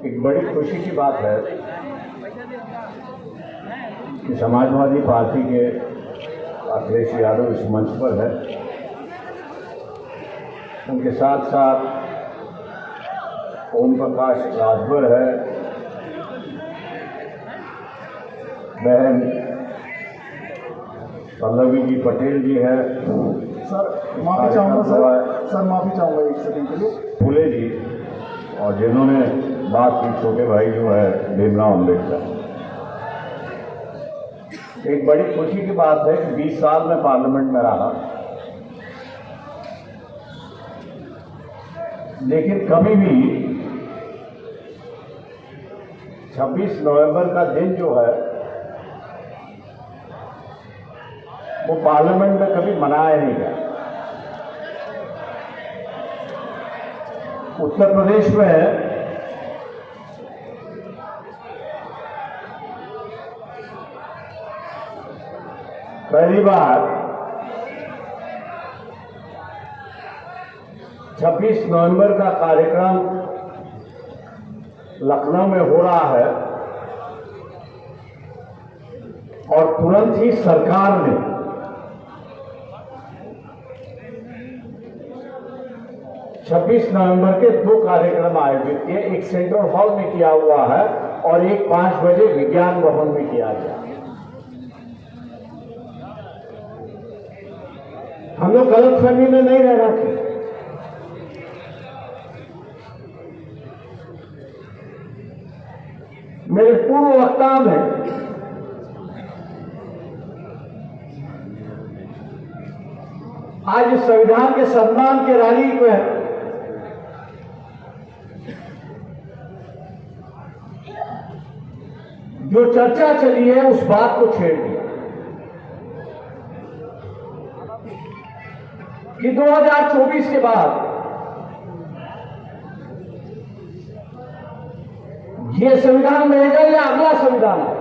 एक बड़ी खुशी की बात है कि समाजवादी पार्टी के अखिलेश यादव इस मंच पर है। उनके साथ साथ ओम प्रकाश राजभर है, बहन पल्लवी जी पटेल जी है। सर माफी चाहूँगा सर माफी चाहूँगा एक सेकंड के लिए। फूले जी और जिन्होंने बात की छोटे भाई जो है भीमराव अम्बेडकर। एक बड़ी खुशी की बात है कि 20 साल में पार्लियामेंट में रहा, लेकिन कभी भी 26 नवंबर का दिन जो है वो पार्लियामेंट में कभी मनाया नहीं गया। उत्तर प्रदेश में पहली बार 26 नवंबर का कार्यक्रम लखनऊ में हो रहा है और तुरंत ही सरकार ने 26 नवंबर के 2 कार्यक्रम आयोजित किए। एक सेंट्रल हॉल में किया हुआ है और एक 5 बजे विज्ञान भवन में किया गया। हम लोग गलतफहमी में नहीं रहना चाहिए। मेरे पूर्व वक्ता में आज संविधान के सम्मान के रैली में जो चर्चा चली है उस बात को छेड़ दिया कि 2024 के बाद ये संविधान रहेगा या अगला संविधान है।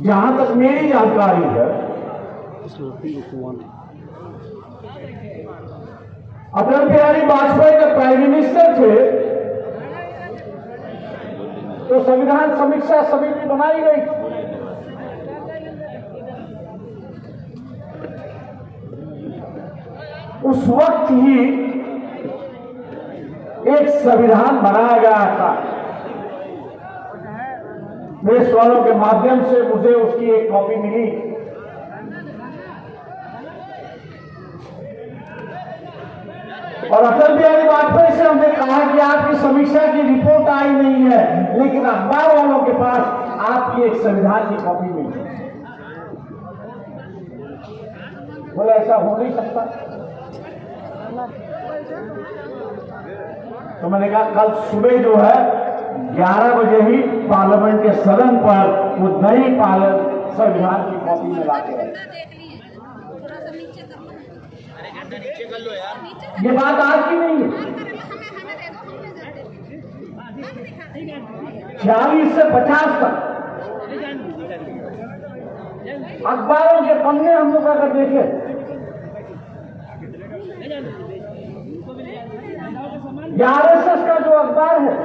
जहां तक मेरी जानकारी है, अटल बिहारी वाजपेयी जब प्राइम मिनिस्टर थे तो संविधान समीक्षा समिति बनाई गई थी। उस वक्त ही एक संविधान बनाया गया था। प्रेस वालों के माध्यम से मुझे उसकी एक कॉपी मिली। और अटल बिहारी वाजपेयी से हमने कहा कि आपकी समीक्षा की रिपोर्ट आई नहीं है, लेकिन अखबार वालों के पास आपकी एक संविधान की कॉपी मिली। बोला ऐसा हो नहीं सकता। तो मैंने कहा कल सुबह जो है 11 बजे ही पार्लियामेंट के सदन पर वो नई संविधान की कॉपी में लाके ये बात आज की नहीं है। 40 से 50 तक अखबारों के पन्ने हम लोग अगर देखें, आरएसएस का जो अखबार है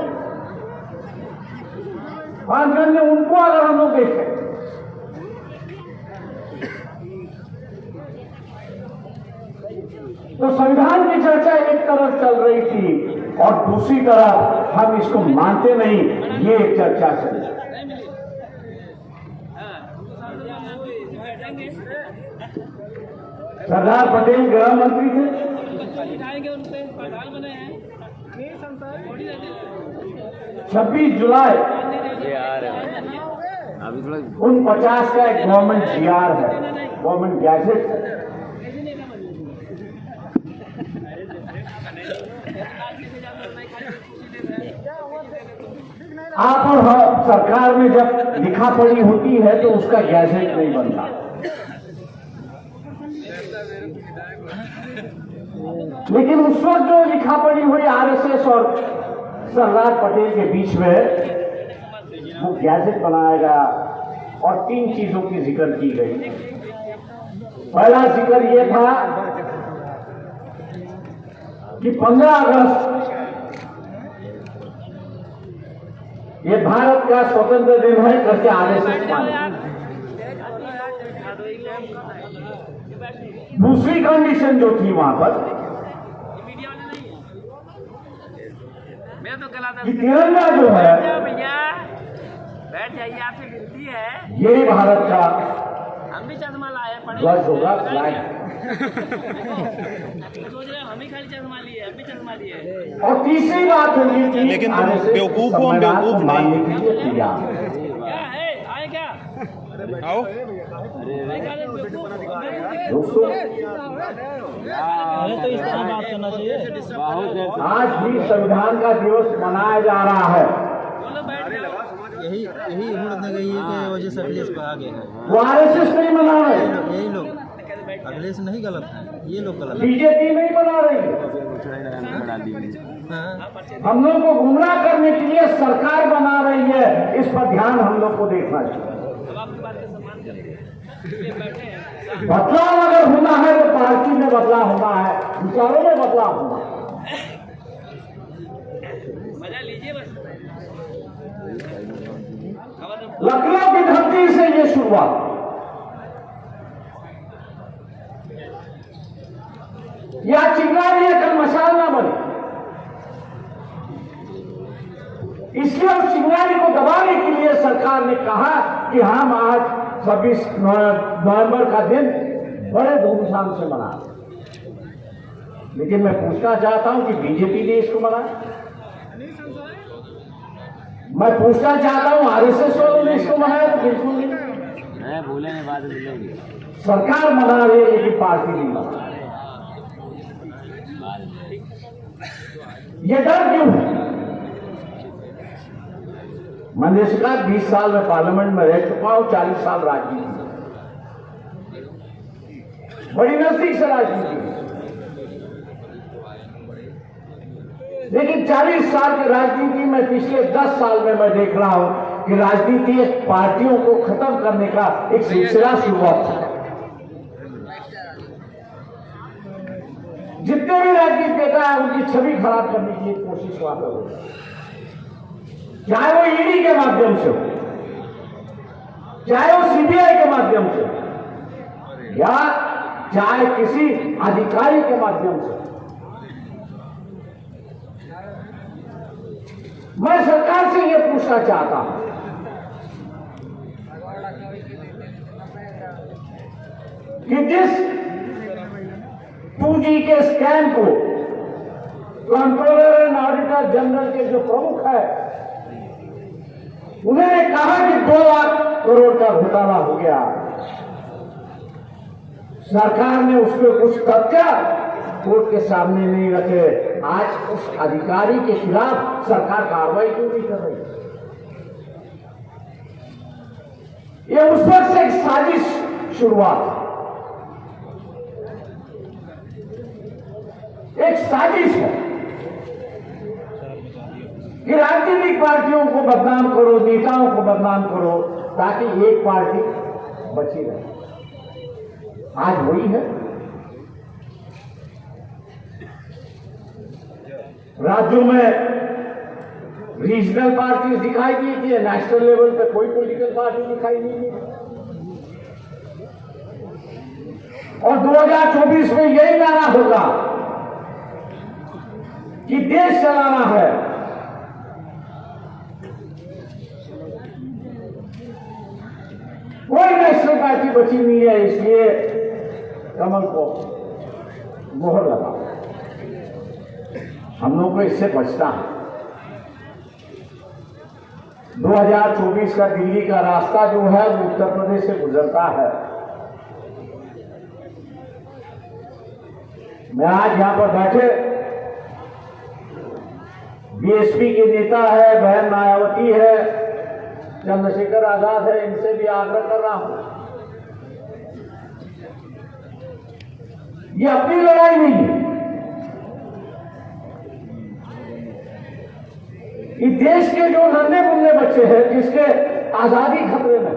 पांचगंज में, उनको अगर हम लोग देखें तो संविधान की चर्चा एक तरफ चल रही थी और दूसरी तरफ हम इसको मानते नहीं, ये एक चर्चा चली। सरदार पटेल गृह मंत्री थे। 26 जुलाई 49 का एक गवर्नमेंट जीआर है, गवर्नमेंट गैजेट है। आप और सरकार में जब लिखा पढ़ी होती है तो उसका गैजेट नहीं बनता। लेकिन उस वक्त जो लिखा पढ़ी हुई आरएसएस और सरदार पटेल के बीच में वो गैजेट बनाया गया और 3 चीजों की जिक्र की गई। पहला जिक्र ये था कि 15 अगस्त ये भारत का स्वतंत्र दिन है करके आरएसएस माने। दूसरी कंडीशन जो थी वहां पर कि तिरंगा जो है बैठ जाइए, आपसे विनती है। यही भारत का हम भी चश्मा लाए पढ़े ध्वज होगा, फ्लैग। सोच रहे हम ही खाली चश्मा लिए, हम भी चश्मा लिए। और तीसरी बात होगी कि लेकिन तुम आरएसएस बेवकूफ हो, हम संविधान को बेवकूफ मानने नहीं। के लिए तैयार है। क्या है आए क्या आओ दोस्तों, अरे तो इस तरह बात करना चाहिए। आज भी संविधान का दिवस मनाया जा रहा है। बोलो बैठ जाओ। यही हिम्मत नगर की वजह से अखिलेश पर आगे है। वो आरएसएस नहीं मना रहे, यही लोग अखिलेश नहीं गलत है, ये लोग गलत है। बीजेपी नहीं मना रही है। हाँ, हम लोग को गुमराह करने के लिए सरकार बना रही है। इस पर ध्यान हम लोग को देखना चाहिए। अब आपकी बात का सम्मान करेंगे, इसलिए बैठे हैं। बदलाव अगर होना है तो पार्टी में बदलाव होना है, विचारों में बदलाव होना है। मजा लीजिए बस। लखनऊ की धरती से ये शुरुआत, या चिंगारी है कल मशाल ना बने, इसलिए उस चिंगारी को दबाने के लिए सरकार ने कहा कि हम आज 26 नवंबर का दिन बड़े धूमधाम से मना रहे हैं। लेकिन मैं पूछना चाहता हूं कि बीजेपी ने इसको मनाया? मैं पूछना चाहता हूं आरएसएस वालों ने इसको मनाया? तो बिल्कुल नहीं। भूले नहीं बात मिलेगी। सरकार मना रही है लेकिन पार्टी नहीं मना रही। ये डर क्यों है? मैंने कहा 20 साल में पार्लियामेंट में रह चुका हूं, 40 साल राजनीति, बड़ी नजदीक से राजनीति। लेकिन 40 साल की राजनीति में पिछले 10 साल में मैं देख रहा हूं कि राजनीतिक पार्टियों को खत्म करने का एक सिलसिला शुरुआत था। जितने भी राजनीति नेता है उनकी छवि खराब करने की एक कोशिश वहां पर हो, चाहे वो ईडी के माध्यम से हो, चाहे वो सीबीआई के माध्यम से, या चाहे किसी अधिकारी के माध्यम से। मैं सरकार से यह पूछना चाहता हूं कि जिस 2G के स्कैम को कंट्रोलर एंड ऑडिटर जनरल के जो प्रमुख है, उन्होंने कहा कि 2 लाख करोड़ का घोटाला हो गया, सरकार ने उसके कुछ तथ्य कोर्ट के सामने नहीं रखे। आज उस अधिकारी के खिलाफ सरकार कार्रवाई क्यों नहीं कर रही? यह उस वक्त से एक साजिश शुरुआत, एक साजिश है कि राजनीतिक पार्टियों को बदनाम करो, नेताओं को बदनाम करो, ताकि एक पार्टी बची रहे। आज वही है। राज्यों में रीजनल पार्टी दिखाई दी थी, नेशनल लेवल पे कोई पॉलिटिकल पार्टी दिखाई नहीं दी। और 2024 में यही नारा होगा कि देश चलाना है। कोई नेशनल पार्टी बची नहीं है, इसलिए कमल को मोहर लगा। हम लोग को इससे बचना है। 2024 का दिल्ली का रास्ता जो है वो उत्तर प्रदेश से गुजरता है। मैं आज यहां पर बैठे बीएसपी के नेता है, बहन मायावती है, चंद्रशेखर आजाद है, इनसे भी आग्रह कर रहा हूं, ये अपनी लड़ाई नहीं है, ये देश के जो नन्हे मुन्ने बच्चे हैं जिसके आजादी खतरे में,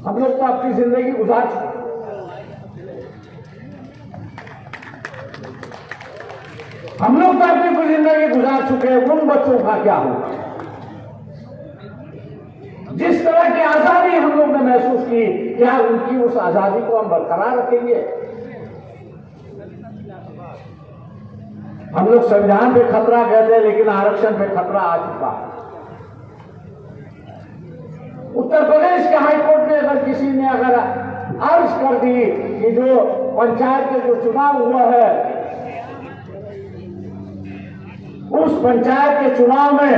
हम लोग तो अपनी जिंदगी गुजार चुके। हम लोग तो अपनी कोई जिंदगी गुजार चुके हैं, उन बच्चों का क्या होगा? जिस तरह की आजादी हम लोग ने महसूस की, क्या उनकी उस आजादी को हम बरकरार रखेंगे? हम लोग संविधान पे खतरा कहते हैं, लेकिन आरक्षण पे खतरा आ चुका है। उत्तर प्रदेश के हाईकोर्ट में अगर किसी ने अगर अर्ज कर दी कि जो पंचायत के जो चुनाव हुआ है, उस पंचायत के चुनाव में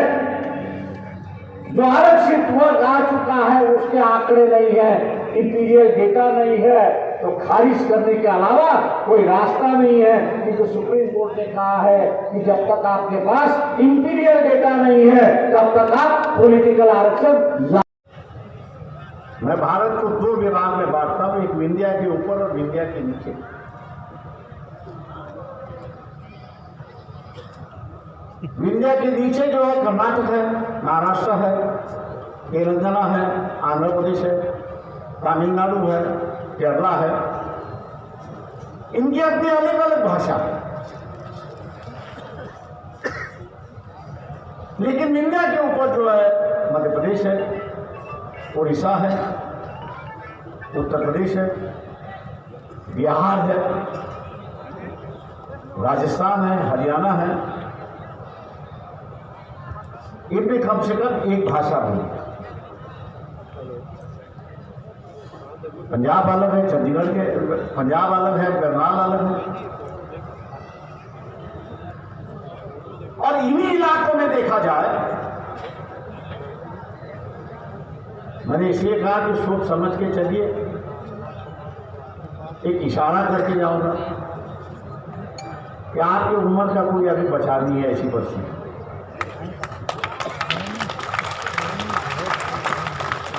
जो आरक्षित वर्ग आ चुका है उसके आंकड़े नहीं है, इंपीरियल डेटा नहीं है, तो खारिज करने के अलावा कोई रास्ता नहीं है। क्योंकि सुप्रीम कोर्ट ने कहा है कि जब तक आपके पास इंपीरियल डेटा नहीं है तब तक आप पॉलिटिकल आरक्षण। मैं भारत को दो विभाग में बांटता हूं, एक विंध्या के ऊपर और विंध्या के नीचे। विंध्या के नीचे जो है कर्नाटक है, महाराष्ट्र है, तेलंगाना है, आंध्र प्रदेश है, तमिलनाडु है, केरला है। इनकी अपनी अलग अलग भाषा है, लेकिन विंध्या के ऊपर जो है मध्य प्रदेश है, उड़ीसा है, उत्तर प्रदेश है, बिहार है, राजस्थान है, हरियाणा है। इनमें कम से कम एक भाषा बोली। पंजाब अलग है, चंडीगढ़ के पंजाब अलग है, बंगाल अलग है। और इन्हीं इलाकों में देखा जाए, मैंने इसलिए कहा कि सोच समझ के चलिए, एक इशारा करके जाऊंगा कि आपकी उम्र का कोई अभी बचा नहीं है ऐसी परिस्थिति।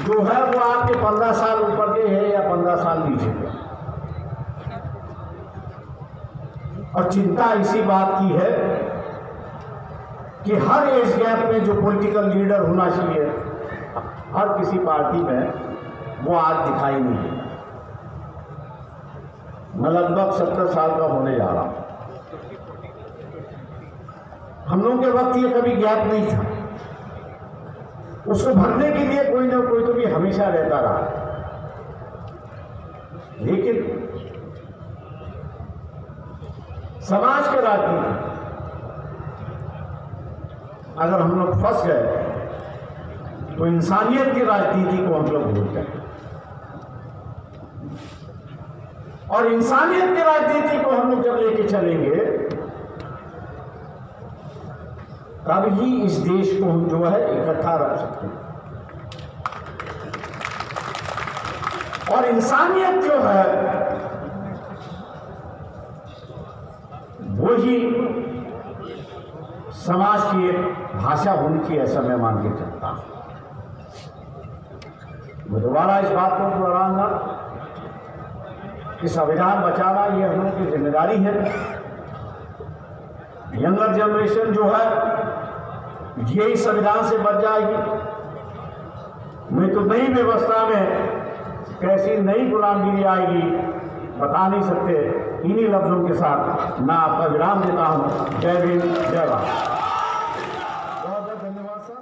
जो है वो आपके 15 साल ऊपर के है या 15 साल नीचे के। और चिंता इसी बात की है कि हर एज गैप में जो पॉलिटिकल लीडर होना चाहिए हर किसी पार्टी में, वो आज दिखाई नहीं है। मैं लगभग 70 साल का होने जा रहा हूं। हम लोगों के वक्त ये कभी गैप नहीं था, उसको भरने के लिए कोई ना कोई तो भी हमेशा रहता रहा। लेकिन समाज के राजनीति अगर हम लोग फंस गए तो इंसानियत की राजनीति को हम लोग भूल गए, और इंसानियत की राजनीति को हम लोग जब लेके चलेंगे तब ही इस देश को हम जो है इकट्ठा रख सकते हैं। और इंसानियत जो है वो ही समाज की एक भाषा होनी चाहिए, ऐसा मैं मान के चलता हूं। मैं दोबारा इस बात को दोहराऊंगा कि संविधान बचाना ये हम लोगों की जिम्मेदारी है। यंगर जनरेशन जो है यही संविधान से बच जाएगी, नहीं तो नई व्यवस्था में कैसी नई गुलामगिरी आएगी बता नहीं सकते। इन्हीं लफ्जों के साथ मैं आपका विराम देता हूं। जय भीम, जय भारत। बहुत बहुत धन्यवाद सर।